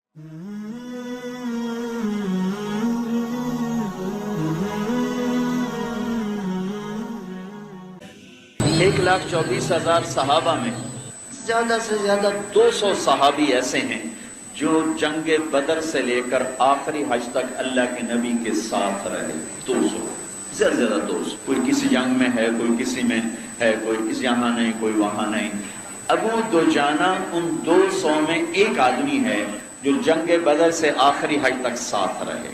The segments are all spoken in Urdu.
1,24,000 صحابہ میں زیادہ سے زیادہ 200 صحابی ایسے ہیں جو جنگ بدر سے لے کر آخری حج تک اللہ کے نبی کے ساتھ رہے. 200 زیادہ سے زیادہ 200. کوئی کسی جنگ میں ہے, کوئی کسی میں ہے, کوئی کسی یہاں نہیں, کوئی وہاں نہیں. ابو دجانہ ان 200 میں ایک آدمی ہے جو جنگ بدر سے آخری حج تک ساتھ رہے.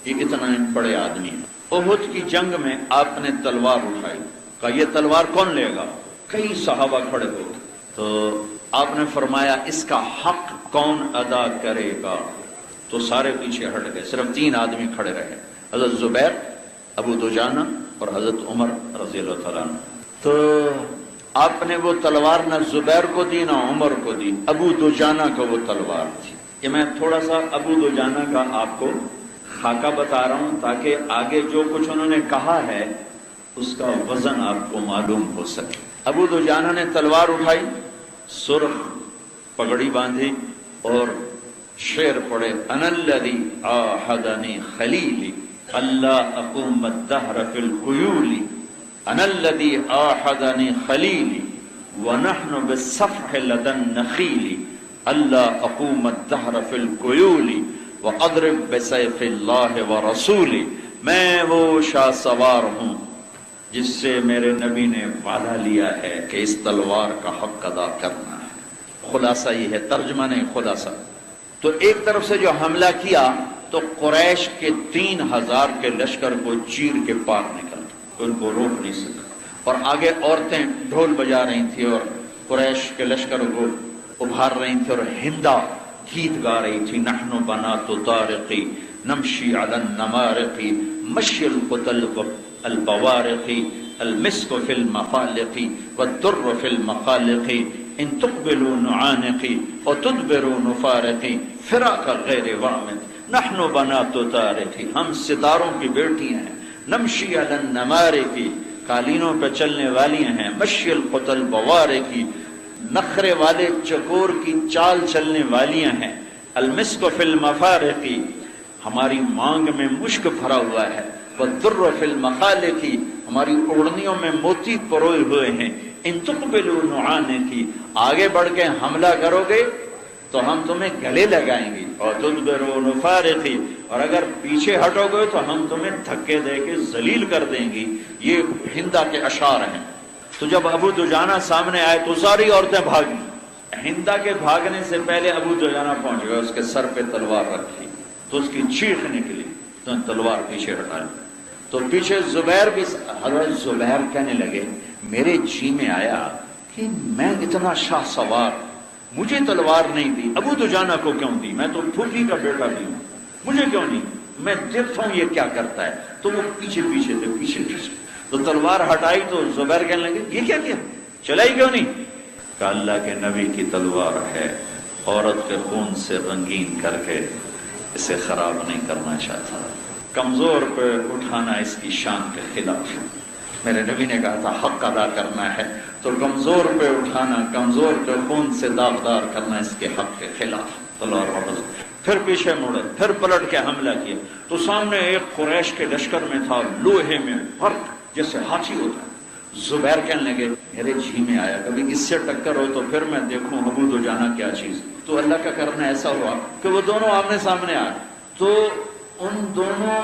یہ اتنا بڑے آدمی ہے. احد کی جنگ میں آپ نے تلوار اٹھائی, کہا یہ تلوار کون لے گا؟ کئی صحابہ کھڑے ہو گئے. تو آپ نے فرمایا اس کا حق کون ادا کرے گا؟ تو سارے پیچھے ہٹ گئے, صرف 3 آدمی کھڑے رہے, حضرت زبیر, ابو دجانہ اور حضرت عمر رضی اللہ تعالیٰ عنہ. تو آپ نے وہ تلوار نہ زبیر کو دی نہ عمر کو دی, ابو دجانہ کو وہ تلوار تھی. یہ میں تھوڑا سا ابو دجانہ کا آپ کو خاکہ بتا رہا ہوں تاکہ آگے جو کچھ انہوں نے کہا ہے اس کا وزن آپ کو معلوم ہو سکے. ابو دجانہ نے تلوار اٹھائی, سرخ پگڑی باندھی اور شعر پڑھے, انا الذی عاہدنی خلیلی اللہ اقوم الدہر فی القیول, انا الذی عاہدنی خلیلی ونحن بالصفح لدى النخیل, اللہ اقوم الدہر فی القیول واضرب بسیف اللہ ورسول. میں وہ شاہ سوار ہوں جس سے میرے نبی نے وعدہ لیا ہے کہ اس تلوار کا حق ادا کرنا ہے. خلاصہ یہ ہے, ترجمہ نہیں خلاصہ. تو ایک طرف سے جو حملہ کیا تو قریش کے 3,000 کے لشکر کو چیر کے پار نکل, ان کو روک نہیں سکا. اور آگے عورتیں ڈھول بجا رہی تھی اور قریش کے لشکر کو ابھار رہی تھی اور ہندا گیت گا رہی تھی, نحن بنات طارقی نمشی علی النمارقی مشی القتل البوارق المسك في المخالق والدر في المخالق ان تقبلوا نعانق وتدبروا نفارق فراق غیر وامد. نحن بنات طارق, ہم ستاروں کی بیٹیاں ہیں. نمشی علی النمارق, قالینوں پہ چلنے والی ہیں. مشی القتل البوارق, نخرے والے چکور کی چال چلنے والیاں ہیں. المسك في المفارق, ہماری مانگ میں مشک بھرا ہوا ہے. والدر فی المخالق, ہماری اوڑھنیوں میں موتی پروئے ہوئے ہیں. ان تقبلوا نعانقی, آگے بڑھ کے حملہ کرو گے تو ہم تمہیں گلے لگائیں گے. اور تدبروا نفارقی, اور اگر پیچھے ہٹو گے تو ہم تمہیں دھکے دے کے ذلیل کر دیں گی. یہ ہندا کے اشعار ہیں. تو جب ابو دجانہ سامنے آئے تو ساری عورتیں بھاگی. ہندا کے بھاگنے سے پہلے ابو دجانہ پہنچ گئے, اس کے سر پہ تلوار رکھی تو اس کی چیخ نکلی تو تلوار پیچھے ہٹائی. تو پیچھے زبیر بھی, حضرت زبیر کہنے لگے میرے جی میں آیا کہ میں اتنا شاہ سوار, مجھے تلوار نہیں دی, ابو دجانہ کو کیوں دی؟ میں تو پھوپھی کا بیٹا بھی ہوں, مجھے کیوں نہیں؟ میں دیکھتا ہوں یہ کیا کرتا ہے. تو وہ پیچھے پیچھے تھے, پیچھے پیچھے. تو تلوار ہٹائی تو زبیر کہنے لگے یہ کیا کیا, چلائی کیوں نہیں؟ کہ اللہ کے نبی کی تلوار ہے, عورت کے خون سے رنگین کر کے اسے خراب نہیں کرنا چاہتا. کمزور پہ اٹھانا اس کی شان کے خلاف ہے. میرے نبی نے کہا تھا حق ادا کرنا ہے, تو کمزور پہ اٹھانا, کمزور کے خون سے داغدار کرنا اس کے حق کے خلاف. تلوار واپس, پھر پیچھے مڑے, پھر پلٹ کے حملہ کیا. تو سامنے ایک قریش کے لشکر میں تھا, لوہے میں فرق جیسے ہاتھی ہوتا ہے. زبیر کہنے لگے میرے جی میں آیا کبھی اس سے ٹکر ہو تو پھر میں دیکھوں ابو دجانہ کیا چیز. تو اللہ کا کرنا ایسا ہوا کہ وہ دونوں آمنے سامنے آئے. تو ان دونوں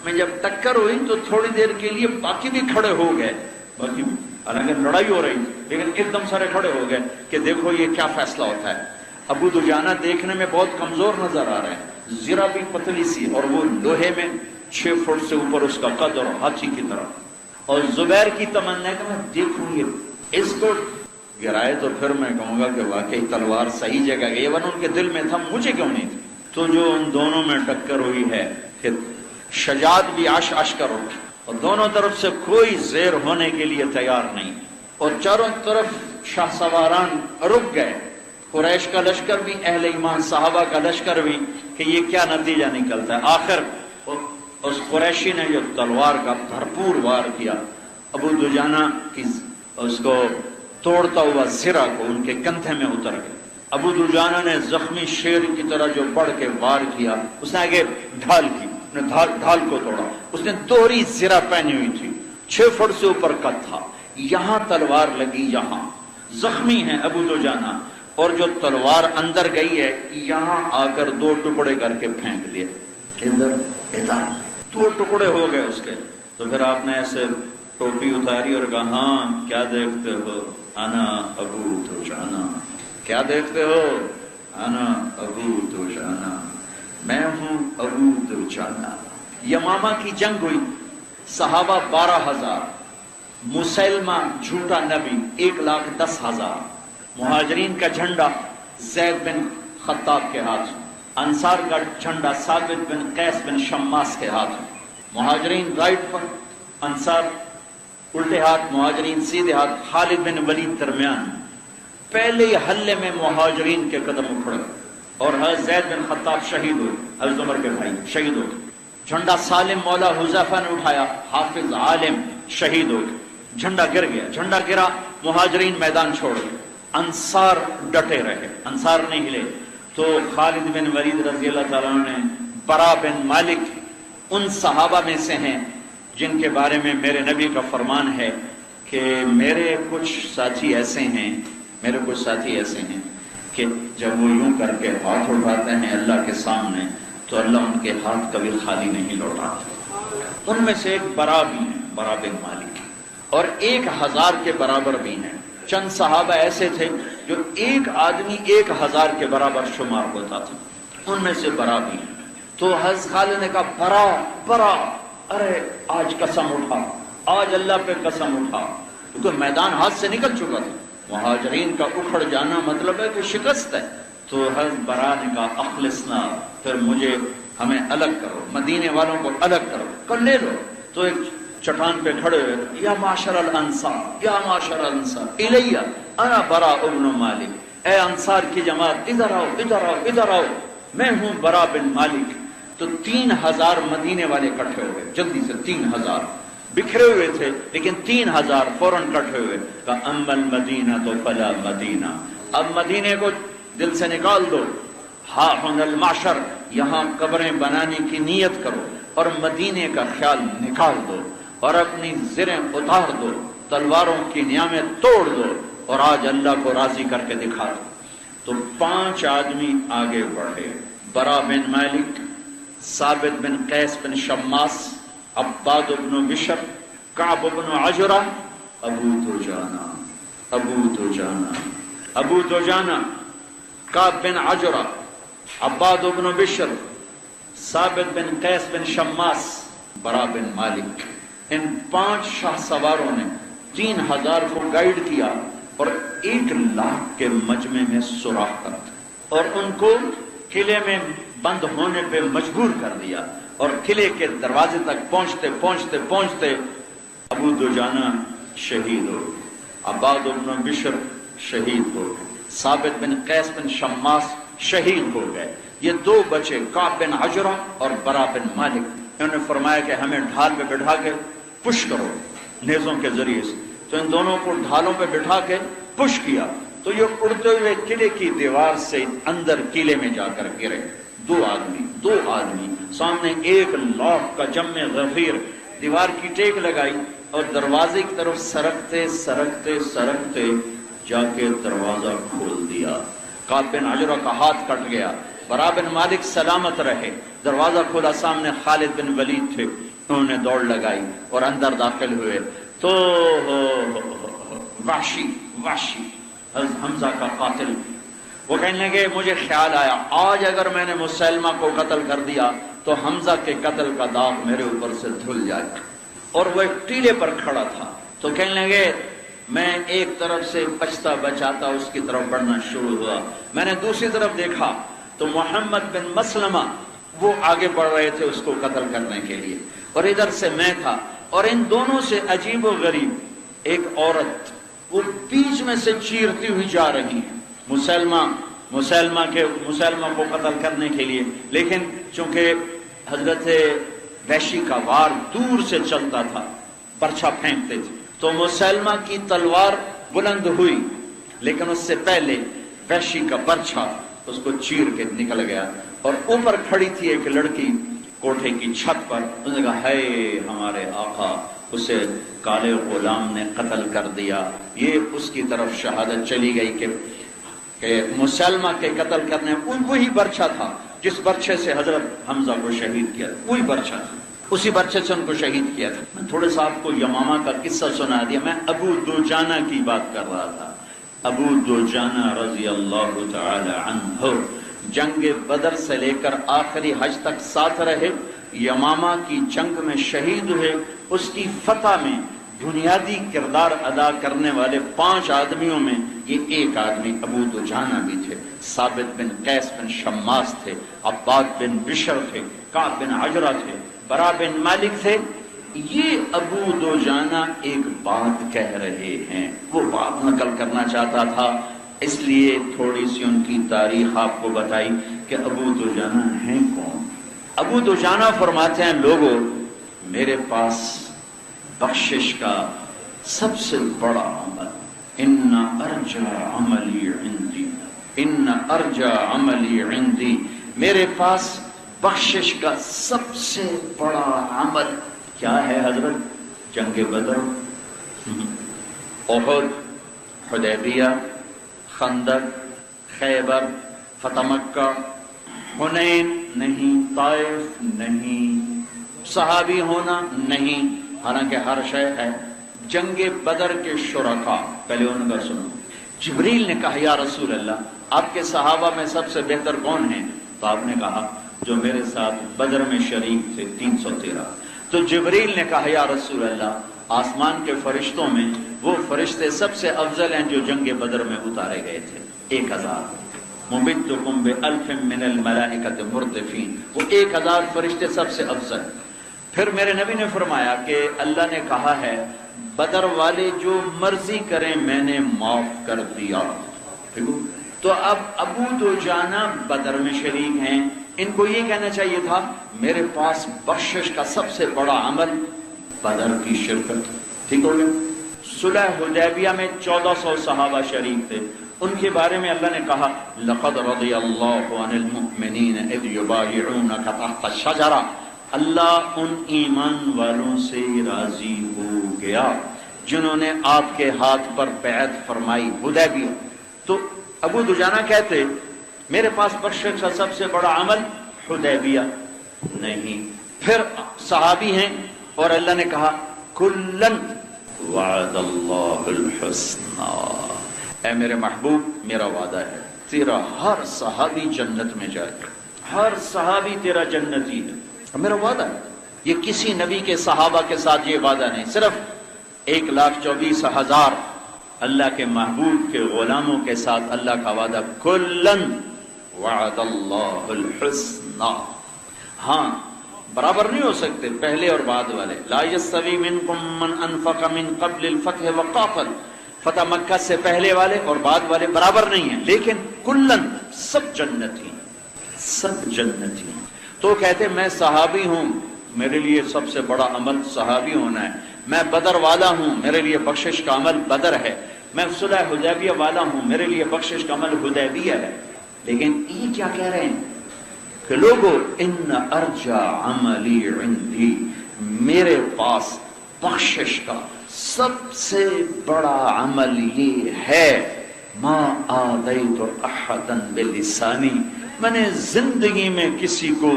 میں جب ٹکر ہوئی تو تھوڑی دیر کے لیے باقی بھی کھڑے ہو گئے, باقی بھی, حالانکہ لڑائی ہو رہی لیکن ایک دم سارے کھڑے ہو گئے کہ دیکھو یہ کیا فیصلہ ہوتا ہے. ابو دجانہ دیکھنے میں بہت کمزور نظر آ رہے ہیں, زرا بھی پتلی سی, اور وہ لوہے میں 6 فٹ سے اوپر اس کا قد, اور ہاتھی کی طرح. اور زبیر کی تمنا ہے کہ میں دیکھوں یہ اس کو گرائے تو پھر میں کہوں گا کہ واقعی تلوار صحیح جگہ گئی, ورنہ ان کے دل میں تھا مجھے کیوں نہیں تھی. تو جو ان دونوں میں ٹکر ہوئی ہے کہ شجاعت بھی آش آش کر اٹھی, اور دونوں طرف سے کوئی زیر ہونے کے لیے تیار نہیں, اور چاروں طرف شاہ سواران رک گئے. قریش کا لشکر بھی, اہل ایمان صحابہ کا لشکر بھی, کہ یہ کیا نتیجہ نکلتا ہے. آخر اس قریشی نے جو تلوار کا بھرپور وار کیا, ابو دجانہ کی اس کو توڑتا ہوا زرہ کو ان کے کندھے میں اتر گیا. ابو دجانہ نے زخمی شیر کی طرح جو بڑھ کے وار کیا، اس نے آگے ڈھال کی، ڈھال کو توڑا، اس نے دوہری زرہ پہنی ہوئی تھی، 6 فٹ سے اوپر قد تھا، یہاں تلوار لگی، یہاں زخمی ہے ابو دجانہ، اور جو تلوار اندر گئی ہے یہاں آ کر 2 ٹکڑے کر کے پھینک دیے، ادھر ادھر 2 ٹکڑے ہو گئے اس کے۔ تو پھر آپ نے ایسے ٹوپی اتاری اور کہا ہاں کیا دیکھتے ہو، انا ابو دجانہ، کیا دیکھتے ہو، انا ابو دجانہ، میں ہوں ابو دجانہ۔ یمامہ کی جنگ ہوئی، صحابہ 12,000، مسلمہ جھوٹا نبی 1,10,000، مہاجرین کا جھنڈا زید بن خطاب کے ہاتھ، انصار کا جھنڈا ثابت بن قیس بن شماس کے ہاتھ، مہاجرین رائٹ پر، انصار الٹے ہاتھ، مہاجرین سیدھے ہاتھ، خالد بن ولید درمیان۔ پہلے ہی حلے میں مہاجرین کے قدم اکھڑے اور حضرت زید بن خطاب شہید ہوئے، حضرت عمر کے بھائی شہید ہو گئے۔ جھنڈا سالم مولا حذیفہ نے اٹھایا، حافظ عالم شہید ہو گئے، جھنڈا گر گیا، جھنڈا گرا، مہاجرین میدان چھوڑ گئے، انصار ڈٹے رہے، انصار نہیں ہلے۔ تو خالد بن ولید رضی اللہ تعالیٰ نے، برا بن مالک ان صحابہ میں سے ہیں جن کے بارے میں میرے نبی کا فرمان ہے کہ میرے کچھ ساتھی ایسے ہیں کہ جب وہ یوں کر کے ہاتھ اٹھاتے ہیں اللہ کے سامنے تو اللہ ان کے ہاتھ کبھی خالی نہیں لوٹاتا۔ ان میں سے ایک برا بھی ہے، برا بن مالک، اور 1,000 کے برابر بھی ہیں۔ چند صحابہ ایسے تھے جو ایک آدمی 1,000 کے برابر شمار ہوتا تھا، ان میں سے برا بھی ہیں۔ تو حضرت خالد نے کہا برا، ارے آج قسم اٹھا، آج اللہ پہ قسم اٹھا، کیونکہ میدان ہاتھ سے نکل چکا تھا، مہاجرین کا اکھڑ جانا مطلب ہے کہ شکست ہے۔ تو حضرت برا نے کہا اخلصنا، پھر ہمیں الگ کرو، مدینے والوں کو الگ کرو، لے لو۔ تو ایک چٹان پہ کھڑے ہوئے، یا معاشر الانصار، یا معاشر الانصار الیہ انا برا ابن مالک، اے انصار کی جماعت ادھر آؤ، ادھر آؤ، ادھر آؤ، میں ہوں برا بن مالک۔ تو 3,000 مدینے والے اکٹھے ہو گئے، جلدی سے 3,000 بکھرے ہوئے تھے لیکن 3,000 فوراً اکٹھے ہوئے، کہا اما المدینہ تو فلا مدینہ، اب مدینے کو دل سے نکال دو، ہا ہن المعشر، یہاں قبریں بنانے کی نیت کرو اور مدینے کا خیال نکال دو اور اپنی زریں اتار دو، تلواروں کی نیامیں توڑ دو اور آج اللہ کو راضی کر کے دکھا دو۔ تو 5 آدمی آگے بڑھے، برا بن مالک، ثابت بن قیس بن شماس، عباد بن بشر، کعب بن عجرہ، ابو دجانہ، کعب بن عجرہ، عباد بن بشر، ثابت بن قیس بن شماس، برا بن مالک۔ ان 5 شاہ سواروں نے 3,000 کو گائیڈ کیا اور 1,00,000 کے مجمع میں سوراخ کر دیا اور ان کو قلعے میں بند ہونے پہ مجبور کر دیا، اور قلعے کے دروازے تک پہنچتے ابو دجانہ شہید ہو گئے، عباد بن بشر شہید ہو گئے، ثابت بن قیس بن شماس شہید ہو گئے۔ یہ 2 بچے، کعب بن عجرہ اور برا بن مالک، انہوں نے فرمایا کہ ہمیں ڈھال پہ بٹھا کے پش کرو نیزوں کے ذریعے سے۔ تو ان دونوں کو ڈھالوں پہ بٹھا کے پش کیا تو یہ اڑتے ہوئے قلعے کی دیوار سے اندر قلعے میں جا کر گرے۔ 2 آدمی سامنے 1,00,000 کا جمع غفیر، دیوار کی ٹیک لگائی اور دروازے کی طرف سرکتے جا کے دروازہ کھول دیا۔ کعب بن عجرہ کا ہاتھ کٹ گیا، برا بن مالک سلامت رہے، دروازہ کھولا، سامنے خالد بن ولید تھے، انہوں نے دوڑ لگائی اور اندر داخل ہوئے تو وحشی حمزہ کا قاتل، وہ کہنے لگے مجھے خیال آیا آج اگر میں نے مسلمہ کو قتل کر دیا تو حمزہ کے قتل کا داغ میرے اوپر سے دھل جائے، اور وہ ایک ٹیلے پر کھڑا تھا۔ تو کہنے لگے میں ایک طرف سے بچتا بچاتا اس کی طرف بڑھنا شروع ہوا، میں نے دوسری طرف دیکھا تو محمد بن مسلمہ وہ آگے بڑھ رہے تھے اس کو قتل کرنے کے لیے، اور ادھر سے میں تھا، اور ان دونوں سے عجیب و غریب ایک عورت وہ بیچ میں سے چیرتی ہوئی جا رہی ہے مسلمہ کو قتل کرنے کے لیے، لیکن چونکہ حضرت وحشی کا وار دور سے چلتا تھا، برچھا پھینکتے تھے، تو مسلمہ کی تلوار بلند ہوئی، لیکن اس سے پہلے وحشی کا برچھا اس کو چیر کے نکل گیا، اور اوپر کھڑی تھی ایک لڑکی کوٹھے کی چھت پر، اس نے کہا ہے ہمارے آقا، اسے کالے غلام نے قتل کر دیا۔ یہ اس کی طرف شہادت چلی گئی کہ مسلمہ کے قتل کرنے وہی برچھا تھا جس برچھے سے حضرت حمزہ کو شہید کیا، وہی برچھا تھا، اسی برچھے سے ان کو شہید کیا تھا۔ میں تھوڑے سا آپ کو یمامہ کا قصہ سنا دیا۔ میں ابو دوجانہ کی بات کر رہا تھا۔ ابو دوجانہ رضی اللہ تعالی عنہ جنگ بدر سے لے کر آخری حج تک ساتھ رہے، یمامہ کی جنگ میں شہید ہوئے۔ اس کی فتح میں بنیادی کردار ادا کرنے والے 5 آدمیوں میں یہ ایک آدمی ابو دوجانہ بھی تھے۔ ثابت بن قیس بن شماس تھے، عباد بن بشر تھے، کعب بن عجرہ تھے، برا بن مالک تھے۔ یہ ابو دوجانہ ایک بات کہہ رہے ہیں، وہ بات نقل کرنا چاہتا تھا، اس لیے تھوڑی سی ان کی تاریخ آپ کو بتائی کہ ابو دوجانہ ہیں کون۔ ابو دوجانہ فرماتے ہیں، لوگوں میرے پاس بخشش کا سب سے بڑا عمل، ان ارجا عملی عندی، ان ارجا عملی عندی، میرے پاس بخشش کا سب سے بڑا عمل کیا ہے حضرت؟ جنگ بدر، احد، حدیبیہ، خندق، خیبر، فتح مکہ، حنین نہیں، طائف نہیں، صحابی ہونا نہیں، حالانکہ ہر شے ہے۔ جنگ بدر کے شرکاء، پہلے ان کا سنو۔ جبریل نے کہا یا رسول اللہ آپ کے صحابہ میں سب سے بہتر کون ہیں؟ تو آپ نے کہا جو میرے ساتھ بدر میں شریک تھے 313۔ تو جبریل نے کہا یا رسول اللہ آسمان کے فرشتوں میں وہ فرشتے سب سے افضل ہیں جو جنگ بدر میں اتارے گئے تھے، 1000۔ ممدکم بألف من الملائکۃ مردفین، وہ 1000 فرشتے سب سے افضل۔ پھر میرے نبی نے فرمایا کہ اللہ نے کہا ہے بدر والے جو مرضی کریں میں نے معاف کر دیا۔ تو اب ابو دوجانہ بدر میں شریک ہیں، ان کو یہ کہنا چاہیے تھا میرے پاس بخشش کا سب سے بڑا عمل بدر کی شرکت۔ ٹھیک ہو گیا۔ صلح حدیبیہ میں 1400 صحابہ شریک تھے، ان کے بارے میں اللہ نے کہا لقد رضی اللہ عن المؤمنین اذ یبایعونک تحت الشجرہ، اللہ ان ایمان والوں سے راضی ہو گیا جنہوں نے آپ کے ہاتھ پر بیعت فرمائی حدیبیہ۔ تو ابو دجانہ کہتے میرے پاس بخشش کا سب سے بڑا عمل حدیبیہ نہیں۔ پھر صحابی ہیں اور اللہ نے کہا کلن وعد اللہ الحسنى، اے میرے محبوب میرا وعدہ ہے تیرا ہر صحابی جنت میں جائے گا، ہر صحابی تیرا جنتی ہے، میرا وعدہ ہے۔ یہ کسی نبی کے صحابہ کے ساتھ یہ وعدہ نہیں، صرف 1,24,000 اللہ کے محبوب کے غلاموں کے ساتھ اللہ کا وعدہ کلن وعد اللہ الحسنى۔ ہاں برابر نہیں ہو سکتے پہلے اور بعد والے، لا یستوی منکم من انفق من قبل الفتح وقاتل، فتح مکہ سے پہلے والے اور بعد والے برابر نہیں ہیں، لیکن کلن سب جنتی، سب جنتی۔ تو کہتے میں صحابی ہوں، میرے لیے سب سے بڑا عمل صحابی ہونا ہے، میں بدر والا ہوں، میرے لیے بخشش کا عمل بدر ہے، میں صلح حدیبیہ والا ہوں، میرے لیے بخشش کا عمل حدیبیہ ہے۔ لیکن یہ کیا کہہ رہے ہیں کہ لوگوں ان ارجا عملی عندی، میرے پاس بخشش کا سب سے بڑا عمل یہ ہے ما آذیت احدا بلسانی، میں نے زندگی میں کسی کو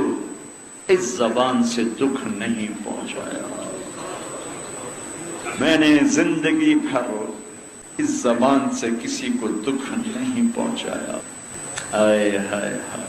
اس زبان سے دکھ نہیں پہنچایا، میں نے زندگی بھر اس زبان سے کسی کو دکھ نہیں پہنچایا۔ آئے ہائے ہائے،